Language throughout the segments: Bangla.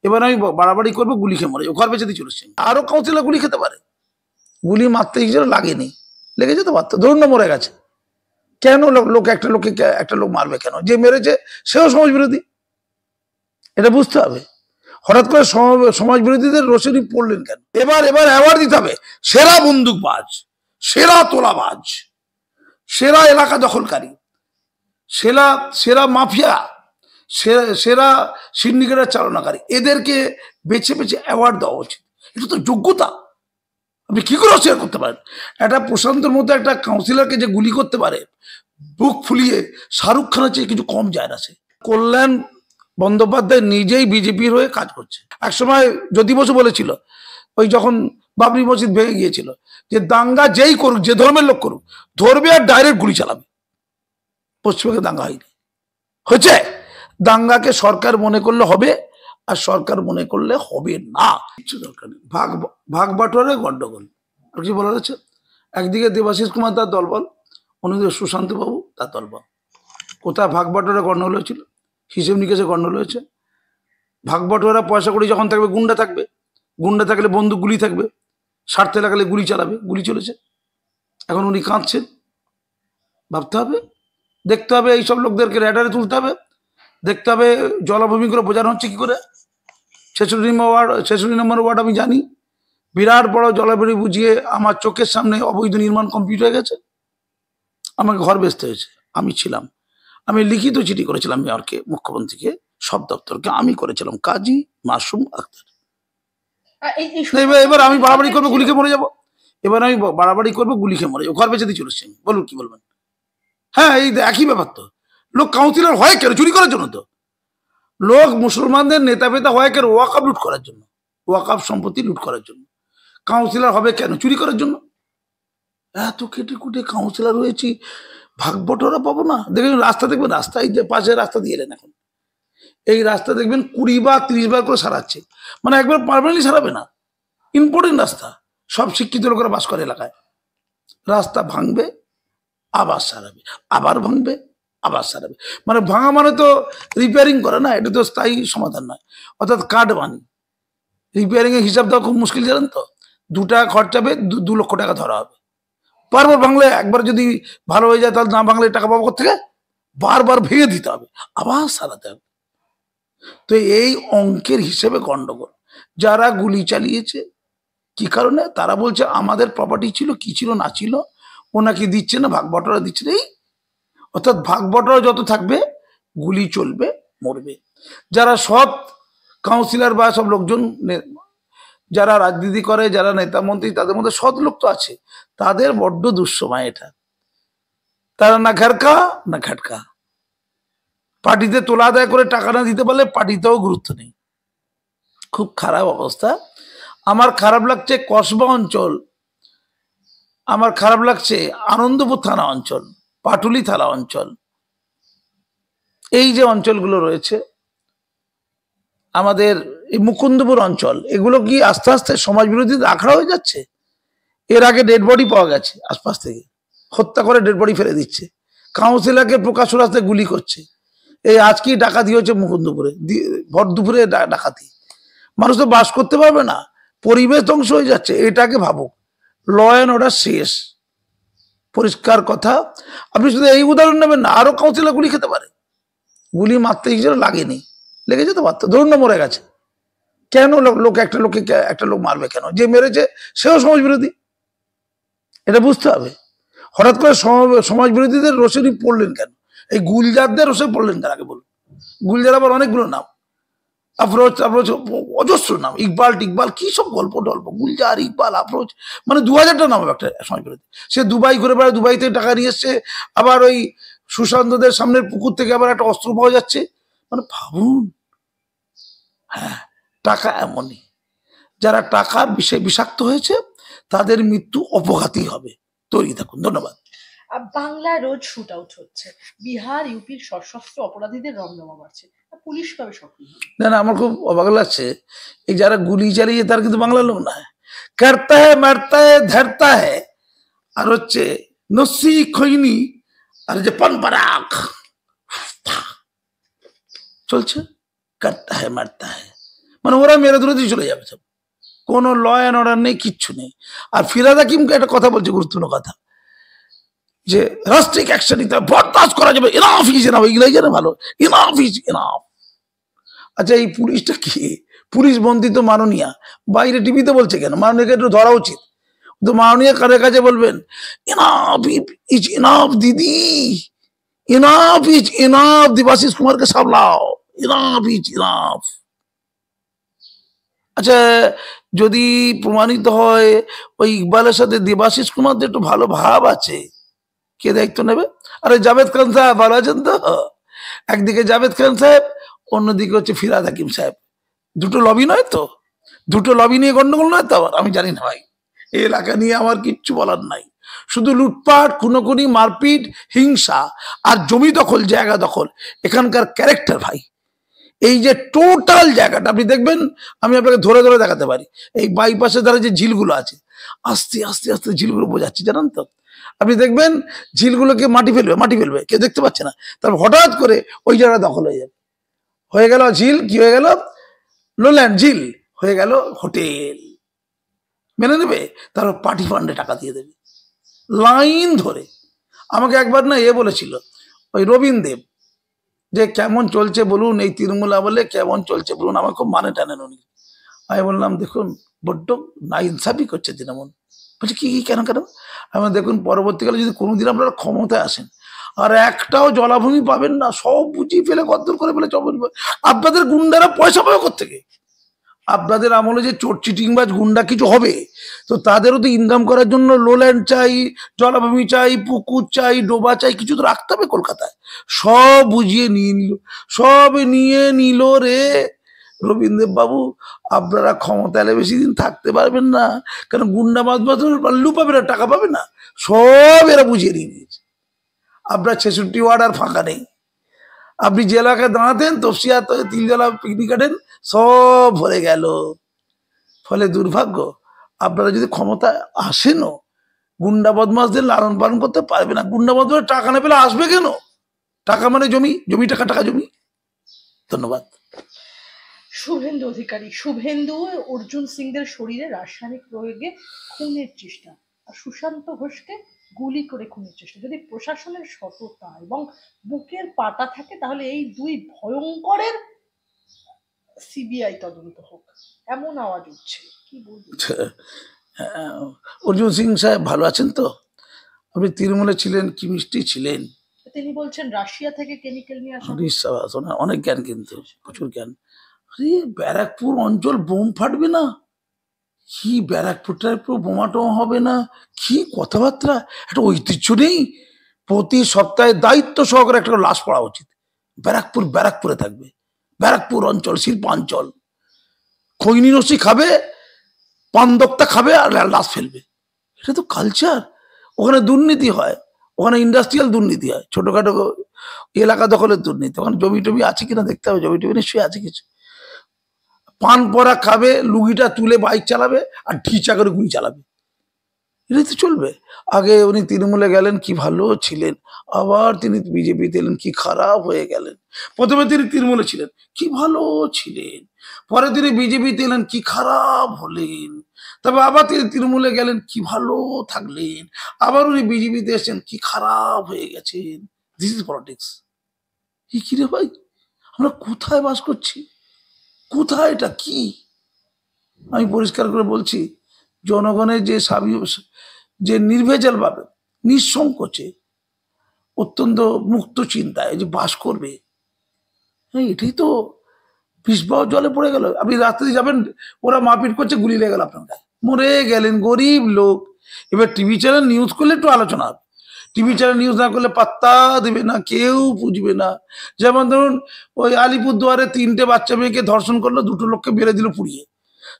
এবার আমি বাড়াবাড়ি করবো, গুলি খেয়ে মরে যাবো, ঘর বেঁচে দিয়ে চলেছে। আরো কাউন্সিলর গুলি খেতে পারে, গুলি মারতে গিয়েছিল, লাগেনি, লেগে যেতে পারতো, ধরুন না মরে গেছে। কেন লোক একটা লোক মারবে কেন? যে মেরেছে সেও সমাজ বিরোধী, এটা বুঝতে হবে। হঠাৎ করে সমাজ বিরোধীদের রোষেরি পড়লেন কেন? এবার অ্যাওয়ার্ড দিতে হবে, সেরা বন্দুকবাজ, সেরা তোলাবাজ, সেরা এলাকা দখলকারী, সেরা মাফিয়া, সেরা সিন্ডিকেটের চালনাকারী, এদেরকে বেছে বেছে অ্যাওয়ার্ড দেওয়া উচিত। এটা তো যোগ্যতা। আপনি কি করে অস্বীকার করতে পারেন? একটা প্রশান্তর মতো একটা কাউন্সিলরকে যে গুলি করতে পারে, বুক ফুলিয়ে, শাহরুখ খানের চেয়ে কিছু কম যায় না সে। কল্যাণ বন্দ্যোপাধ্যায় নিজেই বিজেপির হয়ে কাজ করছে। একসময় জ্যোতি বসু বলেছিল, ওই যখন বাবরি মসজিদ ভেঙে গিয়েছিল, যে দাঙ্গা যেই করুক, যে ধর্মের লোক করুক, ধরবে আর ডাইরেক্ট গুলি চালাবে। পশ্চিমবঙ্গে দাঙ্গা হয়নি, হয়েছে। দাঙ্গাকে সরকার মনে করলে হবে, আর সরকার মনে করলে হবে না, কিছু দরকার নেই। ভাগ বাটোয়ারে গন্ডগোল, আর কি বলা যাচ্ছে? একদিকে দেবাশিস কুমার তার দলবল, অন্যদিকে সুশান্ত বাবু তার দলবল। কোথায় ভাগ বাটোয়ারা গন্ডগোল হয়েছিল? হিসেব নিকেশে গন্ডগোল হয়েছে। ভাগ বাটোয়ারা পয়সা করি যখন থাকবে, গুন্ডা থাকবে, গুন্ডা থাকলে বন্দুক গুলি থাকবে, স্বার্থে লাগালে গুলি চালাবে, গুলি চলেছে। এখন উনি কাঁদছেন, ভাবতে হবে, দেখতে হবে, এইসব লোকদেরকে র্যাডারে তুলতে হবে, দেখতে হবে জলাভূমি করে বোঝানো হচ্ছে কি করে। 46 নম্বর ওয়ার্ড আমি জানি, বিরাট বড় জলাভূমি বুঝিয়ে আমার চোখের সামনে অবৈধ নির্মাণ কমপ্লিট হয়ে গেছে, আমাকে ঘর বেচতে হয়েছে। আমি ছিলাম, আমি লিখিত চিঠি করেছিলাম মেয়রকে, মুখ্যমন্ত্রীকে, সব দপ্তরকে আমি করেছিলাম, কাজী মাসুম আক্তার। এবার আমি বাড়াবাড়ি করবো, গুলি খেয়ে মরে যাবো। এবার আমি বাড়াবাড়ি করবো, গুলি খেয়ে মরে যাবো, ঘর বেঁচে দিয়ে চলেছি। বলুন কি বলবেন? হ্যাঁ, এই একই ব্যাপার তো। লোক কাউন্সিলর হয় কেন? চুরি করার জন্য তো। লোক মুসলমানদের নেতা ফেতা হয় কেন? ওয়াকআপ লুট করার জন্য, ওয়াকআপ সম্পত্তি লুট করার জন্য। কাউন্সিলর হবে কেন? চুরি করার জন্য। এত কেটে কুটে কাউন্সিলর হয়েছি, ভাগ বটোরা পাবো না? দেখবেন রাস্তা, দেখবেন রাস্তা, এই যে পাশে রাস্তা দিয়ে এলেন, এখন এই রাস্তা দেখবেন 20 বার 30 বার করে সারাচ্ছে, মানে একবার পারমানেন্টলি সারাবে না। ইম্পর্টেন্ট রাস্তা, সব শিক্ষিত লোকেরা বাস করে এলাকায়। রাস্তা ভাঙবে, আবার সারাবে, আবার ভাঙবে, আবার সারাবে। মানে ভাঙা মানে তো রিপেয়ারিং করে না, এটা তো স্থায়ী সমাধান নয়। অর্থাৎ কাঠ বানি, রিপেয়ারিং এর হিসাব দেওয়া খুব মুশকিল, জানেন তো। 2 টাকা খরচাবে, 2 লক্ষ টাকা ধরা হবে। বারবার ভাঙলে, একবার যদি ভালো হয়ে যায় তাহলে না ভাঙলে টাকা পাবো কোথেকে? বারবার ভেঙে দিতে হবে, আবার সারাতে হবে। তো এই অঙ্কের হিসেবে গন্ডগোল। যারা গুলি চালিয়েছে কি কারণে? তারা বলছে আমাদের প্রপার্টি ছিল, কি ছিল না ছিল, ওনাকে দিচ্ছে না, ভাগ বটরা দিচ্ছে না। অর্থাৎ ভাগ বটরা যত থাকবে, গুলি চলবে, মরবে। যারা সৎ কাউন্সিলর বা সব লোকজন, যারা রাজনীতি করে, যারা নেতা মন্ত্রী, তাদের মধ্যে সৎ লোক তো আছে, তাদের বড্ড দুঃসময় এটা। তারা না ঘাটকা না ঘাটকা, পার্টিতে তোলা আদায় করে টাকা না দিতে পারলে পার্টিতেও গুরুত্ব নেই। খুব খারাপ অবস্থা। আমার খারাপ লাগছে কসবা অঞ্চল, আমার খারাপ লাগছে আনন্দপুর থানা অঞ্চল, পাটুলি থানা অঞ্চল, এই যে অঞ্চলগুলো রয়েছে, আমাদের এই মুকুন্দপুর অঞ্চল, এগুলো কি আস্তে আস্তে সমাজ বিরোধী আখড়া হয়ে যাচ্ছে? এর আগে ডেড বডি পাওয়া গেছে আশপাশ থেকে, হত্যা করে ডেড বডি ফেলে দিচ্ছে, কাউন্সিলরকে প্রকাশ্য রাস্তায় গুলি করছে। এই আজকেই ডাকাতি হচ্ছে মুকুন্দপুরে, ভর দুপুরে ডাকাতি। মানুষ তো বাস করতে পারবে না, পরিবেশ ধ্বংস হয়ে যাচ্ছে। এটাকে ভাবুক, ল অ্যান্ড অর্ডার শেষ, পরিষ্কার কথা। আপনি শুধু এই উদাহরণ নেবেন না, আরো কাউন্সিলর গুলি খেতে পারে, গুলি মারতে গিয়েছিল, লাগেনি, লেগে যেতে পারতো, ধরুন না মরে গেছে। কেন একটা লোক মারবে কেন? যে মেরেছে সেও সমাজ বিরোধী, এটা বুঝতে হবে। হঠাৎ করে সমাজ বিরোধীদের রোষেরি পড়লেন কেন? এই গুলজারদের রোষে পড়লেন কেন? আগে বলুন। গুলজার আবার অনেকগুলো নাম, আফরোজ অজস্র নাম, ইকবাল, কি সব গল্প টল্প, গুলজার, ইকবাল, আফরোজ, মানে 2000টা নাম একটা সমাজ বিরোধী। সে দুবাই ঘুরে বেড়ায়, দুবাই থেকে টাকা নিয়ে এসছে, আবার ওই সুশান্তদের সামনের পুকুর থেকে আবার একটা অস্ত্র পাওয়া যাচ্ছে। মানে ভাবুন। হ্যাঁ, টাকা এমনই, যারা টাকার বিষয়ে বিষাক্ত হয়েছে তাদের মৃত্যু অপঘাতী হবে। তৈরি থাকুন। ধন্যবাদ। বাংলায় রোজ শুট আউট হচ্ছে, বিহার ইউপির সশস্ত্র অপরাধীদের রমরমা বাড়ছে, পুলিশ কবে সক্রিয়? না, আমার খুব অবাক লাগছে, এই যারা গুলি চালিয়ে তারা কিন্তু বাংলার লোক না। করতা হ্যায়, মারতা হ্যায়, ধরতা হ্যায়, আর হচ্ছে নসি খৈনি, আর যে পান পরাগ চলছে, করতা হ্যায় মারতা হ্যায়। মানে ওরা মেরে ধরে দিয়ে চলে যাবে সব, কোনো ল অ্যান্ড অর্ডার নেই, কিচ্ছু নেই। আর ফিরহাদ হাকিমকে একটা কথা বলছে, গুরুত্বপূর্ণ কথা, যে রাষ্ট্রিক অ্যাকশন নিতে হবে, বরদাস্ত করা যাবে, এনাফ ইজ এনাফ, এগুলাই জানে ভালো, এনাফ ইজ এনাফ। আচ্ছা এই পুলিশটা কি? পুলিশ মন্ত্রী তো মাননীয়া, বাইরে টিভিতে বলছে কেন? মাননীয়কে একটু ধরা উচিত। তো মাননীয় কাদের কাছে বলবেন, এনাফ ইজ এনাফ দিদি, এনাফ ইজ এনাফ, দেবাশিস কুমারকে সামলাও, এনাফ ইজ এনাফ। আচ্ছা যদি প্রমাণিত হয় ওই ইকবালের সাথে দেবাশিস কুমারদের একটু ভালো ভাব আছে, কে দায়িত্ব নেবে? আরে জাভেদ খান সাহেব ভালো আছেন তো? একদিকে জাভেদ খান সাহেব, অন্যদিকে হচ্ছে ফিরহাদ হাকিম সাহেব। দুটো লবি নয় তো? দুটো লবি নিয়ে গন্ডগোল নয় তো? আবার আমি জানি না ভাই, এই এলাকা নিয়ে আমার কিচ্ছু বলার নাই। শুধু লুটপাট, খুনোখুনি, মারপিট, হিংসা আর জমি দখল, জায়গা দখল, এখানকার ক্যারেক্টার ভাই। এই যে টোটাল জায়গাটা আপনি দেখবেন, আমি আপনাকে ধরে ধরে দেখাতে পারি। এই বাইপাসের দ্বারা যে ঝিলগুলো আছে, আস্তে আস্তে আস্তে ঝিলগুলো বোঝাচ্ছি, জানেন তো? আপনি দেখবেন ঝিলগুলোকে মাটি ফেলবে, কেউ দেখতে পাচ্ছে না, তারপর হঠাৎ করে ওই জায়গা দখল হয়ে যাবে, হয়ে গেল ঝিল, কি হয়ে গেল? লোল্যান্ড ঝিল হয়ে গেল হোটেল, মেনে নেবে? তারপর পার্টি ফান্ডে টাকা দিয়ে দেবে লাইন ধরে। আমাকে একবার না বলেছিল ওই রবীন দেব, যে কেমন চলছে বলুন এই তৃণমূলা, বলে কেমন চলছে বলুন, আমার খুব মানে টানেন উনি। আমি বললাম দেখুন বড্ড না ইনসাফি করছে তৃণমূল। বলছে কি কেন কেন? আমি দেখুন পরবর্তীকালে যদি কোনোদিন আপনারা ক্ষমতায় আসেন আর একটাও জলাভূমি পাবেন না, সব বুঝিয়ে ফেলে গদ্দর করে ফেলে আপনাদের গুন্ডারা পয়সা পাবে কোত্থেকে? আপনাদের আমলে যে চোর চিটিংবাজ গুন্ডা কিছু হবে, তো তাদেরও তো ইনকাম করার জন্য লোল্যান্ড চাই, জলাভূমি চাই, পুকুর চাই, ডোবা চাই, কিছু তো রাখতে হবে কলকাতায়। সব বুঝিয়ে নিয়ে নিল, সব নিয়ে নিল রে। রবীন্দ্র বাবু আপনারা ক্ষমতায় বেশি দিন থাকতে পারবেন না, কারণ গুন্ডা বাদ লুপাবে না, টাকা পাবে না, সব এরা বুঝিয়ে নিয়ে নিয়েছে। আপনার 66 ওয়ার্ড আর ফাঁকা নেই। আপনি যে এলাকায় দাঁড়াতেন, তপসিয়া তিলজলা পিকনিক গার্ডেন সব ভরে গেল। ফলে দুর্ভাগ্য, আপনারা যদি ক্ষমতায় আসেনও, গুন্ডা বদমাসদের লালন পালন করতে পারবে না। গুন্ডা বদমাস টাকা না পেলে আসবে কেন? টাকা মানে জমি, জমি টাকা, টাকা জমি। ধন্যবাদ। শুভেন্দু অধিকারী, শুভেন্দু অর্জুন সিংদের শরীরে রাসায়নিক প্রয়োগে খুনের চেষ্টা, আর সুশান্ত ঘোষকে গুলি করে খুনের চেষ্টা। যদি প্রশাসনের সততা এবং বুকের পাটা থাকে, তাহলে এই দুই ভয়ঙ্করের সিবিআই তদন্ত হোক, এমন আওয়াজ উঠছে। কি বলবেন? অর্জুন সিং সাহেব ভালো আছেন তো? আপনি তৃণমূলে ছিলেন, কি মিষ্টি ছিলেন। তিনি বলছেন রাশিয়া থেকে কেমিক্যাল নিয়ে আসা। অনেক জ্ঞান, কিন্তু প্রচুর জ্ঞান। আরে ব্যারাকপুর অঞ্চল বোম ফাটবে না? কি ব্যারাকপুরটার পুরো বোমা টোমা হবে না? কি কথাবার্তা! একটা ঐতিহ্য নেই? প্রতি সপ্তাহে দায়িত্ব সহকারে একটা লাশ পড়া উচিত। ব্যারাকপুর ব্যারাকপুরে থাকবে, ব্যারাকপুর অঞ্চল শিল্পাঞ্চল। খৈনি নসি খাবে, পানদক্তা খাবে আর লাশ ফেলবে, এটা তো কালচার। ওখানে দুর্নীতি হয়, ওখানে ইন্ডাস্ট্রিয়াল দুর্নীতি হয়, ছোটখাটো এলাকা দখলের দুর্নীতি। ওখানে জমি টমি আছে কিনা দেখতে হবে, জমি টমি নিশ্চয়ই আছে কিছু। পান পরা খাবে, লুগিটা তুলে বাইক চালাবে আর ঢিচা করে গুলি চালাবে, এটাই তো চলবে। আগে উনি তৃণমূলে গেলেন, কি ভালো ছিলেন, আবার তিনি বিজেপিতে এলেন, কি খারাপ হয়ে গেলেন। প্রথমে তিনি তৃণমূলে ছিলেন, কি ভালো ছিলেন, পরে তিনি বিজেপিতে এলেন, কি খারাপ হলেন। তবে আবার তিনি তৃণমূলে গেলেন, কি ভালো থাকলেন, আবার উনি বিজেপিতে এসেছেন, কি খারাপ হয়ে গেছেন। This is politics. কি রে ভাই, আমরা কোথায় বাস করছি? কোথায় এটা কি? আমি পরিষ্কার করে বলছি, জনগণের যে নির্ভেজাল ভাবে, নিঃসংকোচে, অত্যন্ত মুক্ত চিন্তায় যে বাস করবে, এটাই তো বিষবাহ জলে পড়ে গেল। আপনি রাত্রে যাবেন, ওরা মারপিট করছে, গুলি লেগে গেল আপনার গায়ে, মরে গেলেন, গরিব লোক। এবার টিভি চ্যানেল নিউজ করলে একটু আলোচনা হবে, টিভি চ্যানেল নিউজ না করলে পাত্তা দেবে না, কেউ বুঝবে না। যেমন ধরুন ওই আলিপুরদুয়ারে 3টে বাচ্চা মেয়েকে ধর্ষণ করলো, 2টো লোককে মেরে দিল পুড়িয়ে।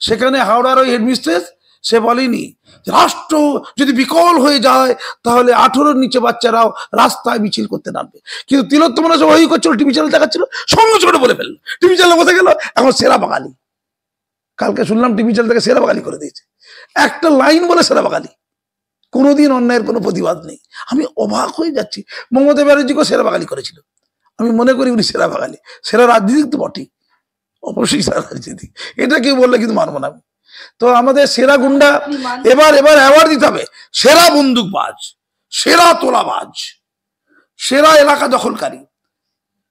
সেখানে হাওড়ার ওই হেডমিস্ট্রেস সে বলেনি রাষ্ট্র যদি বিকল হয়ে যায় তাহলে 18-র নিচে বাচ্চারাও রাস্তায় মিছিল করতে নামবে। কিন্তু তিলোত্তমা সব ওই করছিল, টিভি চ্যানেল দেখাচ্ছিল, সঙ্গে সঙ্গে বলে ফেললো, টিভি চ্যানেল বসে গেল এখন সেরা বাঙালি। কালকে শুনলাম টিভি চ্যানেল থেকে সেরা বাঙালি করে দিয়েছে, একটা লাইন বলে সেরা বাঙালি, কোনোদিন অন্যায়ের কোনো প্রতিবাদ নেই। আমি অবাক হয়ে যাচ্ছি। মমতা ব্যানার্জিকেও সেরা বাঙালি করেছিল, আমি মনে করি উনি সেরা বাঙালি, সেরা রাজনীতিক তো বটেই। অবশ্যই স্যার রাজনীতি, এটা কেউ বললে কিন্তু মানবো না। তো আমাদের সেরা গুন্ডা এবার অ্যাওয়ার্ড দিতে হবে, সেরা বন্দুকবাজ, সেরা তোলাবাজ, সেরা এলাকা দখলকারী,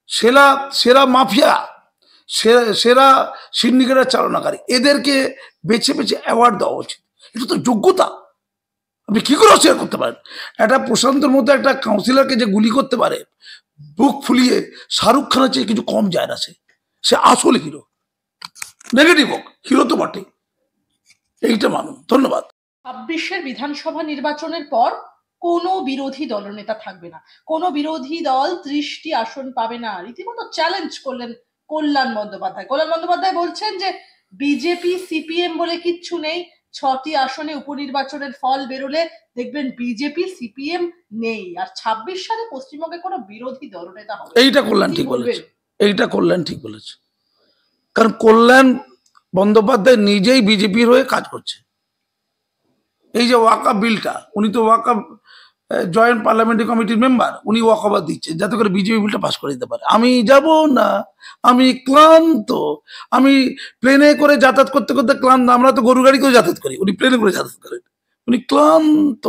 সেরা সেরা মাফিয়া, সেরা সিন্ডিকেটের চালনাকারী, এদেরকে বেছে বেছে অ্যাওয়ার্ড দেওয়া উচিত। এটা তো যোগ্যতা। আপনি কি করে অস্বীকার করতে পারেন? একটা প্রশান্তর মতো একটা কাউন্সিলরকে যে গুলি করতে পারে বুক ফুলিয়ে, শাহরুখ খানের চেয়ে কিছু কম যায় না। সে আসল হিরো, নেগেটিভ হোক, হিরো তো বটে। এইটা মানুষ। ধন্যবাদ। 26-এর বিধানসভা নির্বাচনের পর কোনো বিরোধী দলনেতা থাকবে না, কোনো বিরোধী দল 30টি আসন পাবে না, রীতিমতো চ্যালেঞ্জ করলেন কল্যাণ বন্দ্যোপাধ্যায়। কল্যাণ বন্দ্যোপাধ্যায় বলছেন যে বিজেপি সিপিএম বলে কিচ্ছু নেই, 6টি আসনে উপনির্বাচনের ফল বেরোলে দেখবেন বিজেপি সিপিএম নেই, আর 26 সালে পশ্চিমবঙ্গে কোনো বিরোধী দলনেতা হবে। এইটা কল্যাণ ঠিক বলেছে, এইটা কল্যাণ ঠিক বলেছে। কারণ কল্যাণ বন্দ্যোপাধ্যায় নিজেই বিজেপির হয়ে কাজ করছে। এই যে ওয়াকআপ বিলটা, উনি তো ওয়াকআপ জয়েন্ট পার্লামেন্টারি কমিটির মেম্বার, উনি ওয়াকআপ দিচ্ছেন যাতে করে বিজেপি বিলটা পাস করে দিতে পারে। আমি যাব না, আমি ক্লান্ত, আমি প্লেনে করে যাতায়াত করতে করতে ক্লান্ত। আমরা তো গরু গাড়ি করে যাতায়াত করি, উনি প্লেনে করে যাতায়াত করেন। উনি ক্লান্ত,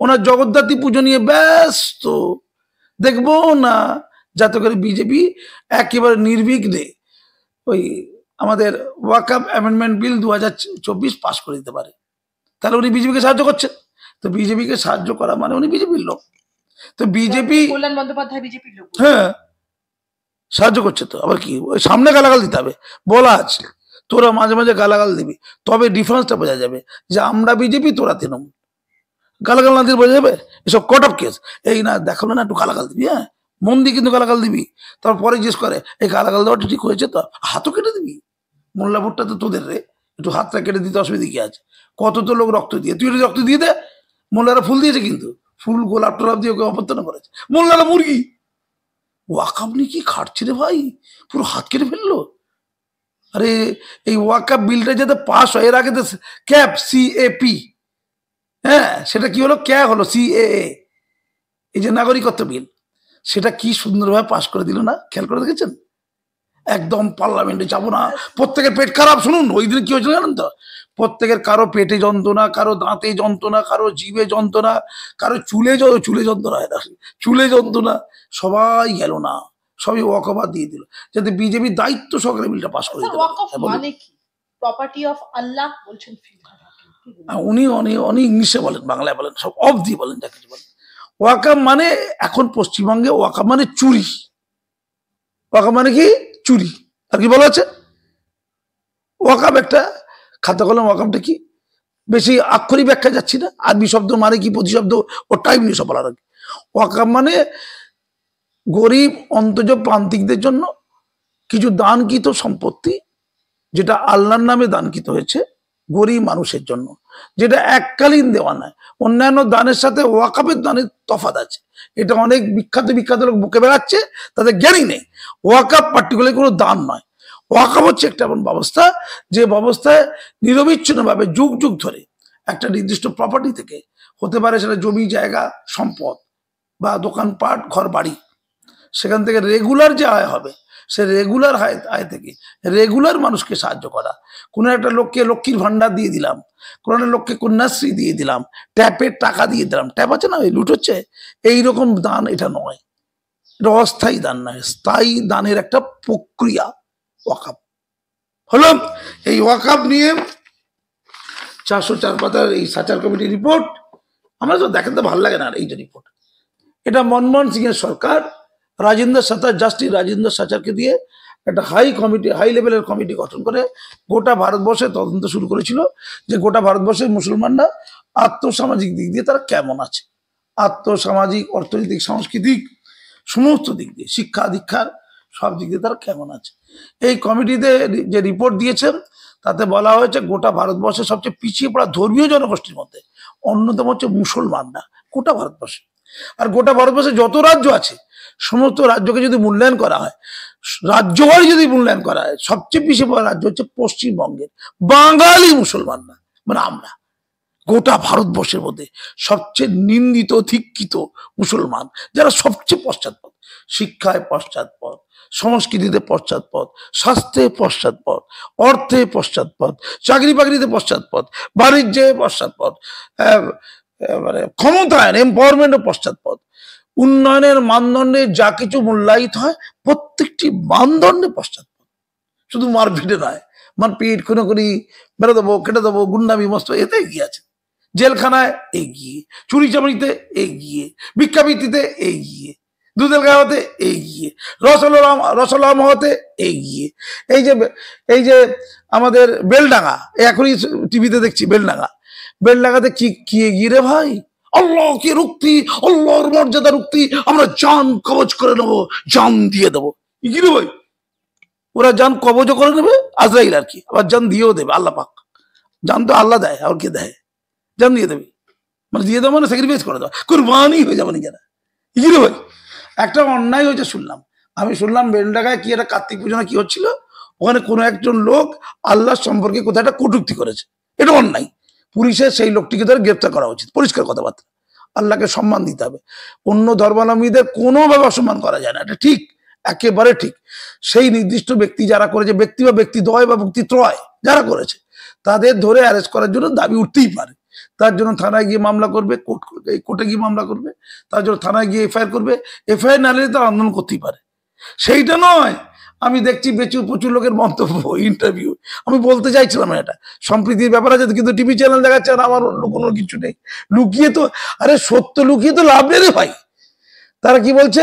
ওনার জগদ্ধাত্রী পুজো নিয়ে ব্যস্ত। দেখবো না যাতে করে বিজেপি একেবারে নির্বিঘ্নে ওই আমাদের ওয়াকআপ অ্যামেন্ডমেন্ট বিল 2024 পাস করে দিতে পারে। তাহলে উনি বিজেপিকে সাহায্য করছেন। তো বিজেপিকে সাহায্য করা মানে উনি বিজেপির লোক। তো বিজেপি, কল্যাণ বন্দ্যোপাধ্যায় বিজেপির লোক, হ্যাঁ সাহায্য করছে। তো আবার কি ওই সামনে গালাগাল দিতে হবে? বলা আছে তোরা মাঝে মাঝে গালাগাল দিবি, তবে ডিফারেন্সটা বোঝা যাবে যে আমরা বিজেপি, তোরা তৃণমূল। গালাগাল না দিয়ে বোঝা যাবে? এসব কট অফ কেস। এই না দেখালো না একটু গালাগাল দিবি, হ্যাঁ মন দিয়ে কিন্তু গালাগাল দিবি। তারপরে জিজ্ঞেস করে এই গালাগাল দেওয়াটা ঠিক হয়েছে তো? হাতও কেটে দিবি। মোল্লাপুরটা তো তোদের রে, একটু হাতটা কেটে দিতে অসুবিধা কি আছে? কত তো লোক রক্ত দিয়ে, তুই রক্ত দিয়ে দে। মোল্লারা ফুল দিয়েছে, কিন্তু ফুল গোলাপ টোলাপ দিয়ে ওকে অভ্যর্থনা করেছে। মোল্লারা মুরগি। ওয়াকআপ নিয়ে কি খাটছে রে ভাই, পুরো হাত কেটে ফেললো। আরে এই ওয়াকআপ বিলটা যাতে পাস হয়, এর আগে তো ক্যাপ CAP, হ্যাঁ সেটা কি হলো, ক্যা হলো CAA, এই যে নাগরিকত্ব বিল, সেটা কি সুন্দরভাবে পাস করে দিল না? খেয়াল করে দেখেছেন? একদম পার্লামেন্টে যাবো না, প্রত্যেকের পেট খারাপ। শুনুন ওই দিন কি হয়েছিল জানেন তো? প্রত্যেকের কারো পেটে যন্ত্রণা, কারো দাঁতে যন্ত্রণা, কারো জিভে যন্ত্রণা, কারো চুলে যন্ত্রণা হয় না, চুলে যন্ত্রণা, সবাই গেল না, সবই ওয়াকআপ দিয়ে দিল যাতে বিজেপি দায়িত্ব সহকারে বিলটা পাস করে দিতে পারে। মানে কি প্রপার্টি অফ আল্লাহ বলছেন? উনি উনি ইংলিশে বলেন, বাংলায় বলেন, সব অফ দিয়ে বলেন, যা কিছু বলেন। ওয়াকআপ মানে এখন পশ্চিমবঙ্গে ওয়াকআপ মানে চুরি। ওয়াকআপ মানে কি? চুরি। আর কি বলা আছে? ওয়াকআপ একটা খাতা কলম। ওয়াকআপটা কি? বেশি আক্ষরিক ব্যাখ্যা যাচ্ছি না, আরবি শব্দ মানে কি, প্রতিশব্দ ও টাইম নিয়ে সব বলার আগে। ওয়াকআপ মানে গরিব অন্তজ প্রান্তিকদের জন্য কিছু দানকৃত সম্পত্তি, যেটা আল্লাহর নামে দানকৃত হয়েছে গরিব মানুষের জন্য, যেটা এককালীন দেওয়া নয়। অন্যান্য দানের সাথে ওয়াকআপের দানের তফাৎ আছে। এটা অনেক বিখ্যাত লোক বুকে বেড়াচ্ছে, তাদের জ্ঞানই নেই। ওয়াকআপ পার্টিকুলার কোনো দান নয়। ওয়াকআপ হচ্ছে একটা এমন ব্যবস্থা, যে ব্যবস্থায় নিরবিচ্ছিন্নভাবে যুগ যুগ ধরে একটা নির্দিষ্ট প্রপার্টি থেকে, হতে পারে সেটা জমি জায়গা সম্পদ বা দোকানপাট ঘর বাড়ি, সেখান থেকে রেগুলার যে আয় হবে, সে রেগুলার আয় থেকে রেগুলার মানুষকে সাহায্য করা। কোনো একটা লোককে লক্ষ্মীর ভান্ডার দিয়ে দিলাম, কোনো একটা লোককে কন্যাশ্রী দিয়ে দিলাম, ট্যাপের টাকা দিয়ে দিলাম, ট্যাপ আছে না ওই লুট হচ্ছে, এইরকম দান এটা নয়। এটা অস্থায়ী দান নয়, স্থায়ী দানের একটা প্রক্রিয়া ওয়াকআপ হলো। এই ওয়াকআপ নিয়ে 404 পাতার এই সাচার কমিটির রিপোর্ট আমরা তো দেখাতে ভালো লাগে না। এই যে রিপোর্ট, এটা মনমোহন সিং এর সরকার রাজেন্দ্র সাচার, জাস্টিস রাজেন্দ্র সাচারকে দিয়ে একটা হাই লেভেলের কমিটি গঠন করে গোটা ভারতবর্ষে তদন্ত শুরু করেছিল, যে গোটা ভারতবর্ষের মুসলমানরা আর্থসামাজিক দিক দিয়ে তারা কেমন আছে, আর্থসামাজিক, অর্থনৈতিক, সাংস্কৃতিক সমস্ত দিক দিয়ে, শিক্ষা দীক্ষার সব দিক দিয়ে তারা কেমন আছে। এই কমিটিতে যে রিপোর্ট দিয়েছেন তাতে বলা হয়েছে গোটা ভারতবর্ষের সবচেয়ে পিছিয়ে পড়া ধর্মীয় জনগোষ্ঠীর মধ্যে অন্যতম হচ্ছে মুসলমানরা গোটা ভারতবর্ষে। আর গোটা ভারতবর্ষে যত রাজ্য আছে সমস্ত রাজ্যকে যদি মূল্যায়ন করা হয়, রাজ্যবাড়ি যদি মূল্যায়ন করা হয়, সবচেয়ে পিছিয়ে পড়া রাজ্য হচ্ছে পশ্চিমবঙ্গের বাঙালি মুসলমানরা, মানে আমরা। গোটা ভারতবর্ষের মধ্যে সবচেয়ে নিন্দিত ধিক্কিত মুসলমান, যারা সবচেয়ে পশ্চাৎপদ, শিক্ষায় পশ্চাৎপদ, সংস্কৃতিতে পশ্চাৎপদ, স্বাস্থ্যে পশ্চাৎপদ, অর্থে পশ্চাৎপদ, চাকরি বাকরিতে পশ্চাৎপদ, বাণিজ্যে পশ্চাৎপদ, মানে ক্ষমতায়ন এম্পাওয়ারমেন্টে পশ্চাৎপদ, উন্নয়নের মানদণ্ডে যা কিছু মূল্যায়িত হয় প্রত্যেকটি মানদণ্ডে পশ্চাৎপদ। শুধু মারপিটে নয়, মারপিট খুনোখুনি, মেরে দেবো, কেটে দেবো, গুন্ডামি মস্ত, এতে এগিয়ে আছে। জেলখানায় এগিয়ে, চুরি চামড়িতে এগিয়ে, ভিক্ষাবৃত্তিতে এগিয়ে, দুধের গাওয়াতে এগিয়ে, রসলাম হতে এগিয়ে। এই যে আমাদের বেলডাঙ্গা, এখনই টিভিতে দেখছি বেলডাঙ্গাতে কি এগিয়ে রে ভাই, আল্লাহকে রুক্তি, আল্লাহর মর্যাদা রুক্তি, আমরা জান কবজ করে নেবো, জান দিয়ে দেবো। কি রে ভাই, ওরা জান কবজও করে নেবে আজরাইল আর কি, আবার জান দিয়েও দেবে আল্লাহ পাক। জান তো আল্লাহ দেয়, আর কে দেয়? জান দিয়ে দেবে, মানে দিয়ে দেওয়া মানে স্যাক্রিফাইস করে দেওয়া, কুরবানি হয়ে যাবে নিজেরা। কি রে ভাই, একটা অন্যায় হয়েছে আমি শুনলাম বেলডাঙ্গায় কি একটা কার্তিক পুজো না কি হচ্ছিল, ওখানে কোনো একজন লোক আল্লাহ সম্পর্কে কোথাও একটা কটূক্তি করেছে, এটা অন্যায়। পুলিশের সেই লোকটিকে ধরে গ্রেপ্তার করা উচিত, পরিষ্কার কথাবার্তা। আল্লাহকে সম্মান দিতে হবে, অন্য ধর্মাবলম্বীদের কোনোভাবে অসম্মান করা যায় না, এটা ঠিক, একেবারে ঠিক। সেই নির্দিষ্ট ব্যক্তি যারা করেছে, ব্যক্তি বা ব্যক্তিদ্বয় বা ব্যক্তিত্রয় যারা করেছে, তাদের ধরে অ্যারেস্ট করার জন্য দাবি উঠতেই পারে। তার জন্য থানায় গিয়ে মামলা করবে, কোর্টে গিয়ে মামলা করবে, তার জন্য থানায় গিয়ে এফআইআর করবে, এফআইআর না নিলে তার আন্দোলন করতেই পারে। সেইটা নয়, আমি দেখছি প্রচুর লোকের মন্তব্য, ইন্টারভিউ, আমি বলতে চাইছিলাম এটা সম্প্রীতির ব্যাপার আছে, কিন্তু টিভি চ্যানেল দেখাচ্ছে আর আমার অন্য কোনো কিছু নেই। লুকিয়ে তো, আরে সত্য লুকিয়ে তো লাভ নেই রে ভাই। তারা কি বলছে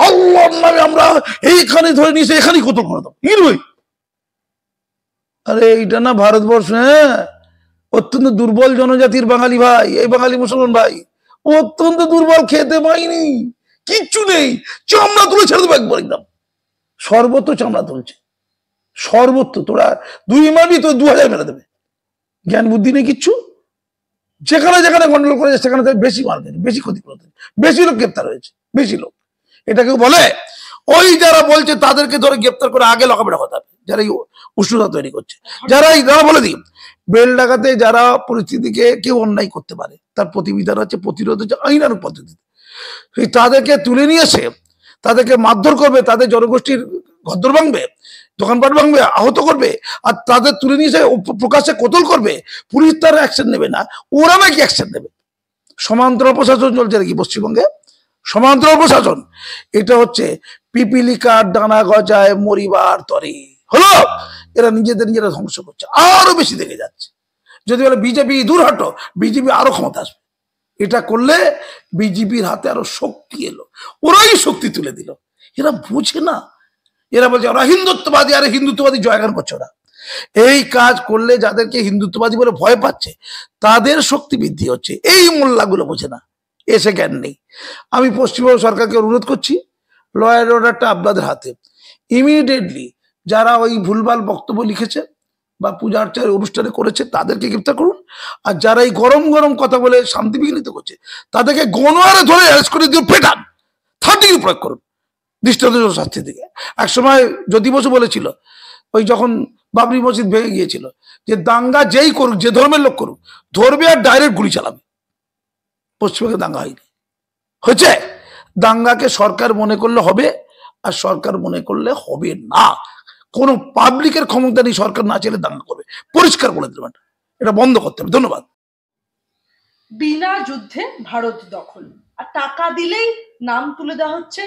আল্লাহর নামে আমরা এইখানে ধরে নিয়েছি, এখানেই কত করে দেবো। কি ভাই, আরে এইটা না ভারতবর্ষ, হ্যাঁ, অত্যন্ত দুর্বল জনজাতির বাঙালি ভাই, এই বাঙালি মুসলমান ভাই অত্যন্ত দুর্বল, খেতে পাইনি, কিচ্ছু নেই, চামড়া তুলে ছেড়ে দেবো একবার, একদম সর্বত্র চামড়া তুলছে, সর্বত্র। তোরা 2 মারবি তো 2000 মেরে দেবে, জ্ঞান বুদ্ধি নেই কিচ্ছু। যেখানে যেখানে গন্ডগোল করেছে সেখানে বেশি মার দেয়, বেশি ক্ষতি করতে, বেশি লোক গ্রেপ্তার হয়েছে, বেশি লোক। এটাকে বলে ওই যারা বলছে তাদেরকে ধরে গ্রেপ্তার করে আগে লকাপেটা হতে হবে, যারা এই উষ্ণতা তৈরি করছে, যারা বলে দিই বেলডাঙ্গাতে যারা পরিস্থিতিকে কেউ অন্যায় করতে পারে, তার প্রতিবিধান আছে, প্রতিরোধ হচ্ছে আইনানুগ পদ্ধতিতে। তাদেরকে তুলে নিয়ে এসে তাদেরকে মারধর করবে, তাদের জনগোষ্ঠীর ঘরদোর ভাঙবে, দোকানপাট ভাঙবে, আহত করবে, আর তাদের তুলে নিয়ে এসে প্রকাশ্যে কতল করবে। পুলিশ তারা অ্যাকশন নেবে না, ওরা নাকি অ্যাকশন নেবে। সমান্তরাল প্রশাসন চলছে নাকি পশ্চিমবঙ্গে, সমান্তরাল প্রশাসন। এটা হচ্ছে পিপিলিকার ডানা গজায় মরিবার তরে হলো, এরা নিজেরা ধ্বংস করছে, আরো বেশি দেখে যাচ্ছে। যদি বলে বিজেপি দূর হটো, বিজেপি আরো ক্ষমতা আসবে। এটা করলে বিজেপির হাতে আরো শক্তি এলো, ওরাই শক্তি তুলে দিল। এরা বুঝে না, এরা বলছে ওরা হিন্দুত্ববাদী, আরে হিন্দুত্ববাদী জয়গান করছে ওরা। এই কাজ করলে যাদেরকে হিন্দুত্ববাদী বলে ভয় পাচ্ছে তাদের শক্তি বৃদ্ধি হচ্ছে, এই মোল্লাগুলো বোঝে না, এসে জ্ঞান নেই। আমি পশ্চিমবঙ্গ সরকারকে অনুরোধ করছি, ল অ্যান্ড অর্ডারটা আপনাদের হাতে, ইমিডিয়েটলি যারা ওই ভুলভাল বক্তব্য লিখেছে বা পূজা অর্চনার অনুষ্ঠানে করেছে তাদেরকে গ্রেপ্তার করুন, আর যারা এই গরম গরম কথা বলে শান্তি বিঘ্নিত করছে তাদেরকে গণহারে ধরে অ্যারেস্ট করে দিয়ে পেটান, 30 প্রয়োগ করুন দৃষ্টান্ত শাস্তি দিকে। একসময় জ্যোতি বসু বলেছিল, ওই যখন বাবরি মসজিদ ভেঙে গিয়েছিল, যে দাঙ্গা যেই করুক, যে ধর্মের লোক করুক, ধরবে আর ডাইরেক্ট গুলি চালাবে। পশ্চিমবঙ্গে দাঙ্গা হয়নি, হয়েছে। দাঙ্গাকে সরকার মনে করলে হবে, আর সরকার মনে করলে হবে না। কোন পাবলিকের ক্ষমতা নেই সরকার না চাইলে দাঙ্গা করবে, পরিষ্কার বলে দিলাম, এটা বন্ধ করতে হবে। ধন্যবাদ। বিনা যুদ্ধে ভারত দখল, আর টাকা দিলেই নাম তুলে দেওয়া হচ্ছে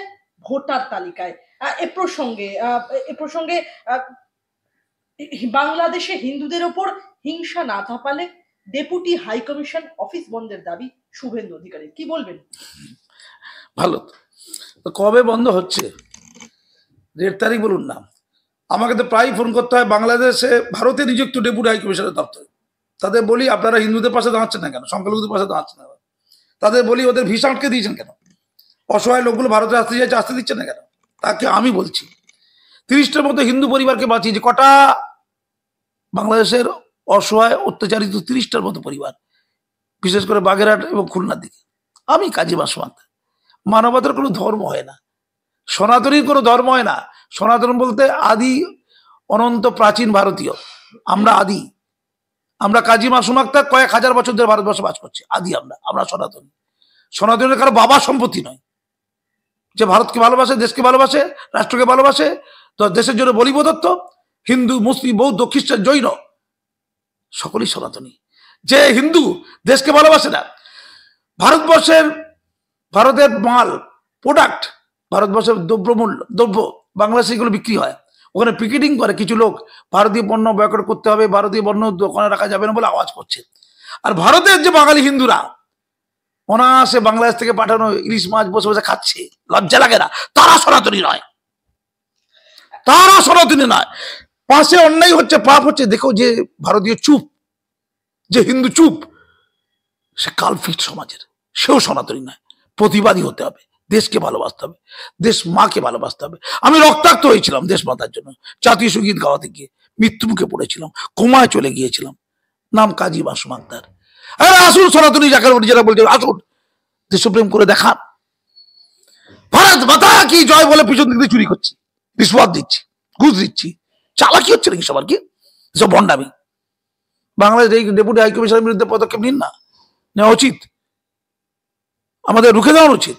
ভোটার তালিকায়। এ প্রসঙ্গে বাংলাদেশে হিন্দুদের ওপর হিংসা না থাপালে ডেপুটি হাই কমিশন অফিস বন্ধের দাবি শুভেন্দু অধিকারী, কি বলবেন? ভালো, তো কবে বন্ধ হচ্ছে, 1.5 তারিখ বলুন না। আমাকে তো প্রায় ফোন করতে হয় বাংলাদেশে ভারতে নিযুক্ত ডেপুটি হাই কমিশনের দপ্তরে। তাদের বলি আপনারা হিন্দুদের পাশে দাঁড়াচ্ছেন না কেন, সংখ্যালঘুদের পাশে দাঁড়াচ্ছেন না। তাদের বলি ওদের ভিসা আটকে দিয়েছেন কেন, অসহায় লোকগুলো ভারতে আসতে চাইছে, আসতে দিচ্ছেন না কেন। তাকে আমি বলছি 30টার মতো হিন্দু পরিবারকে বাঁচিয়েছে। কটা? বাংলাদেশের অসহায় অত্যাচারিত 30টার মতো পরিবার, বিশেষ করে বাগেরহাট এবং খুলনার দিকে। আমি কাজী মাসমাত। মানবতার কোনো ধর্ম হয় না, সনাতনীর কোনো ধর্ম হয় না। সনাতন বলতে আদি অনন্ত প্রাচীন ভারতীয়, আমরা আদি। আমরা কাজী মাসুম আক্তার কয়েক হাজার বছর ধরে ভারতবর্ষে বাস করছি, আদি আমরা সনাতনী। সনাতনের কারো বাবা সম্পত্তি নয়, যে ভারতকে ভালোবাসে, দেশকে ভালোবাসে, রাষ্ট্রকে ভালোবাসে, তো দেশের জন্য বলিপ্রদত্ত, হিন্দু, মুসলিম, বৌদ্ধ, খ্রিস্টান, জৈন সকলেই সনাতনী। যে হিন্দু দেশকে ভালোবাসে না, ভারতের মাল, প্রোডাক্ট, ভারতবর্ষের দ্রব্য বাংলাদেশে এগুলো বিক্রি হয়, ওখানে পিকেটিং করে কিছু লোক, ভারতীয় পণ্য বয়কট করতে হবে, ভারতীয় পণ্য দোকানে রাখা যাবে না বলে আওয়াজ করছে। আর ভারতের যে বাঙালি হিন্দুরা অনায়াসে বাংলাদেশ থেকে পাঠানো ইলিশ মাছ বসে বসে খাচ্ছে, লজ্জা লাগে না? তারা সনাতনী নয়, তারা সনাতনী নয়। পাশে অন্যায় হচ্ছে, পাপ হচ্ছে, দেখো যে ভারতীয় চুপ, যে হিন্দু চুপ, সে কালফিট সমাজের, সেও সনাতনী নয়। প্রতিবাদী হতে হবে, দেশকে ভালোবাসতে হবে, দেশ মাকে ভালোবাসতে হবে। আমি রক্তাক্ত হয়েছিলাম দেশ মাতার জন্য, জাতীয় সঙ্গীত গাওয়াতে গিয়ে মৃত্যু মুখে পড়েছিলাম, কোমায় চলে গিয়েছিলাম। নাম কাজী মাসুম আক্তার। আসুন সনাতনী যাকে যারা বলছে, আসুন দেশপ্রেম করে দেখান। ভারত মাতা কি জয় বলে পিছন দিক দিয়ে চুরি করছি, রিশওয়াত দিচ্ছি, ঘুষ দিচ্ছি, চালাকি হচ্ছে নাকি সবার? কি সব ভণ্ডামি। বাংলাদেশ ডেপুটি হাই কমিশনের বিরুদ্ধে পদক্ষেপ নিন না, নেওয়া উচিত, আমাদের রুখে দেওয়া উচিত।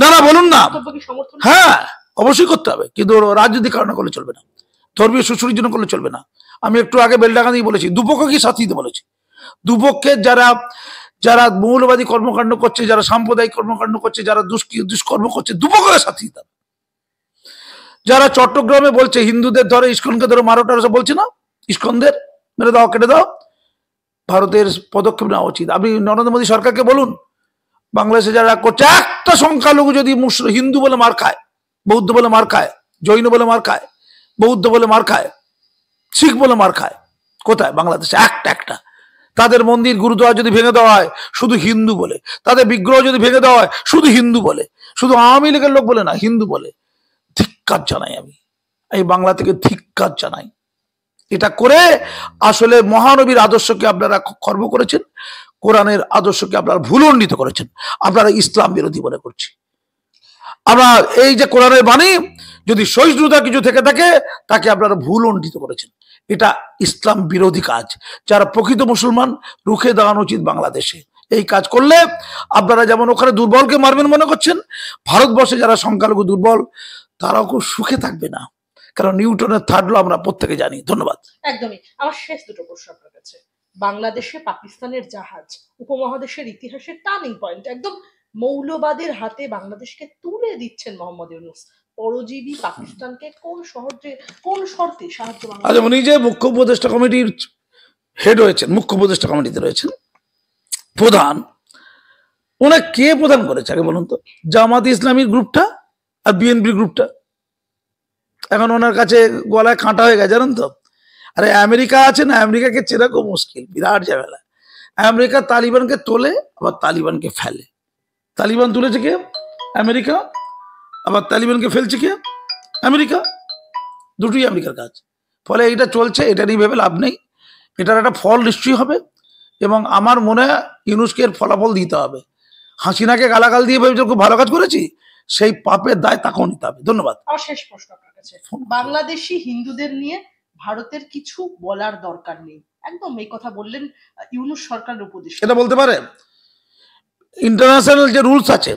না না বলুন না, হ্যাঁ অবশ্যই করতে হবে, কিন্তু রাজনৈতিক কারণে করলে চলবে না, ধর্মীয় সুশ্রীর জন্য করলে চলবে না। আমি একটু আগে বেলডাঙ্গা দিয়ে বলেছি, দুপক্ষকে সাথে দিতে বলেছি। দুপক্ষের যারা মৌলবাদী কর্মকাণ্ড করছে, যারা সাম্প্রদায়িক কর্মকাণ্ড করছে, যারা দুষ্কর্ম করছে, দুপক্ষকে সাথে দিতে হবে। যারা চট্টগ্রামে বলছে হিন্দুদের ধরে, ইস্কনকে ধরে মারো টারো বলছে না, ইস্কনদের মেরে দাও, কেটে দাও, ভারতের পদক্ষেপ নেওয়া উচিত। আপনি নরেন্দ্র মোদী সরকারকে বলুন, বাংলাদেশে যারা করছে, একটা সংখ্যালঘু যদি হিন্দু বলে মার খায়, বৌদ্ধ বলে মার খায়, জৈন বলে মার খায়, বৌদ্ধ বলে মার খায়, শিখ বলে মার খায়, কোথায়? বাংলাদেশে একটা। তাদের মন্দির গুরুদ্বার যদি ভেঙে দেওয়া হয় শুধু হিন্দু বলে, তাদের বিগ্রহ যদি ভেঙে দেওয়া হয় শুধু হিন্দু বলে, শুধু আওয়ামী লীগের লোক বলে না, হিন্দু বলে। ধিক্কার জানাই, আমি এই বাংলা থেকে ধিক্কার জানাই। এটা করে আসলে মহানবীর আদর্শকে আপনারা খর্ব করেছেন, কোরআনের আদর্শকে আপনারা ভুলণ্ডিত করেছেন, আপনারা ইসলাম বিরোধী মনে করছি। আমরা এই যে কোরআনের বাণী যদি সহিষ্ণুতা কিছু থেকে থাকে, তাকে আপনারা ভুলণ্ডিত করেছেন। এটা ইসলাম বিরোধী কাজ, যারা প্রকৃত মুসলমান রুখে দাঁড়ানো উচিত বাংলাদেশে। এই কাজ করলে আপনারা যেমন ওখানে দুর্বলকে মারবেন মনে করছেন, ভারতবর্ষে যারা সংখ্যালঘু দুর্বল তারাও খুব সুখে থাকবে না, কারণ নিউটনের থার্ড ল আমরা প্রত্যেকে জানি। ধন্যবাদ। একদমই। আমার শেষ দুটো প্রশ্ন আপনার কাছে। বাংলাদেশে পাকিস্তানের জাহাজ উপমহাদেশের ইতিহাসের টার্নিং পয়েন্ট, একদম মৌলবাদের হাতে বাংলাদেশকে তুলে দিচ্ছেন মোহাম্মদ ইউনূস। পরজীবী পাকিস্তানকে কোন শর্তে সাহায্য? আচ্ছা, উনি যে মুখ্য উপদেষ্টা কমিটির হেড হয়েছেন, মুখ্য উপদেষ্টা কমিটিতে রয়েছেন প্রধান, ওনার কে প্রধান করেছে আগে বলুন তো? জামাত ইসলামীর গ্রুপটা আর বিএনপির গ্রুপটা। এখন ওনার কাছে গলায় কাঁটা হয়ে গেছে, জানেন তো। আরে আমেরিকা আছে না, আমেরিকাকে চেনা খুব মুশকিল, বিরাট ঝামেলা। আমেরিকা তালিবানকে তোলে, আবার তালিবানকে ফেলে। তালিবান তুলেছে কে? আমেরিকা। আবার তালিবানকে ফেলছে কে? আমেরিকা। দুটোই আমেরিকার কাজ। ফলে এটা চলছে, এটা নিয়ে ভেবে লাভ নেই, এটার একটা ফল নিশ্চয়ই হবে। এবং আমার মনে হয় ইউনূসকে এর ফলাফল দিতে হবে। হাসিনাকে গালাগাল দিয়ে ভেবেছে খুব ভালো কাজ করেছি, সেই পাপের দায় তাকেও নিতে হবে। ধন্যবাদ। আমার শেষ প্রশ্ন আপনার কাছে, বাংলাদেশি হিন্দুদের নিয়ে ভারতের কিছু বলার দরকার নেই, একদম এই কথা বললেন ইউনূস সরকারের উপদেষ্টা। এটা বলতে পারে? ইন্টারন্যাশনাল যে রুলস আছে,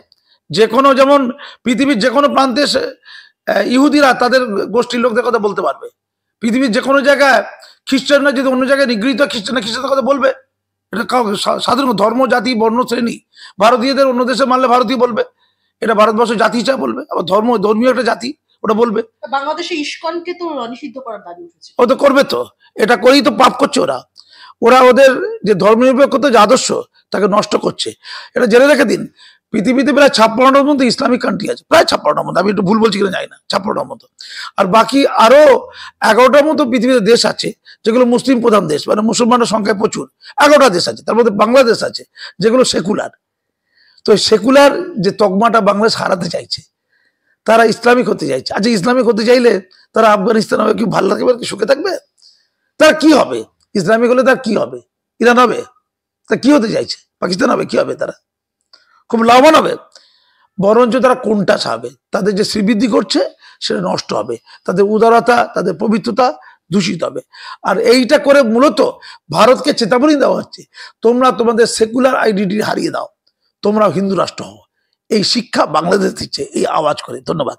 যে কোনো, যেমন পৃথিবীর যে কোনো প্রান্তে ইহুদিরা তাদের গোষ্ঠীর লোকদের কথা বলতে পারবে। পৃথিবীর যে কোনো জায়গায় খ্রিস্টানরা যদি অন্য জায়গায় নিগৃহীত খ্রিস্টানদের কথা বলবে। এটা সাধারণ ধর্ম, জাতি, বর্ণ, শ্রেণী। ভারতীয়দের অন্য দেশে মানলে ভারতীয় বলবে, এটা ভারতবর্ষ জাতি হিসাবে বলবে। আবার ধর্মীয় একটা জাতি, ওটা বলবে। বাংলাদেশে ইস্কনকে তো নিষিদ্ধ করার দাবি উঠেছে। ও তো করবে, তো এটা করেই তো পাপ করছে ওরা ওদের যে ধর্মনিরপেক্ষতা যে আদর্শ তাকে নষ্ট করছে। এটা জেনে রেখে দিন, পৃথিবীতে প্রায় 56টার মতো ইসলামিক কান্ট্রি আছে, প্রায় 56টার মতো, আমি একটু ভুল বলছি কিনা জানি না, 56টার মতো। আর বাকি আরো 11টার মতো পৃথিবীতে দেশ আছে যেগুলো মুসলিম প্রধান দেশ, মানে মুসলমানের সংখ্যায় প্রচুর। 11টা দেশ আছে, তার মধ্যে বাংলাদেশ আছে যেগুলো সেকুলার। তো সেকুলার যে তকমাটা বাংলাদেশ হারাতে চাইছে, তারা ইসলামিক হতে চাইছে। আচ্ছা, ইসলামিক হতে চাইলে তারা আফগানিস্তান হবে কি ভালো লাগবে, কি সুখে থাকবে? তার কি হবে? ইসলামিক হলে তার কি হবে? ইরান হবে? তা কি হতে চাইছে? পাকিস্তান হবে? কি হবে? তারা খুব লাভবান হবে। বরঞ্চ তারা কোনটা চাবে, তাদের যে শ্রীবৃদ্ধি করছে সেটা নষ্ট হবে, তাদের উদারতা, তাদের পবিত্রতা দূষিত হবে। আর এইটা করে মূলত ভারতকে চেতাবনী দেওয়া হচ্ছে, তোমরা তোমাদের সেকুলার আইডেন্টিটি হারিয়ে দাও, তোমরা হিন্দু রাষ্ট্র হও। এই শিক্ষা বাংলাদেশ দিচ্ছে এই আওয়াজ করে। ধন্যবাদ।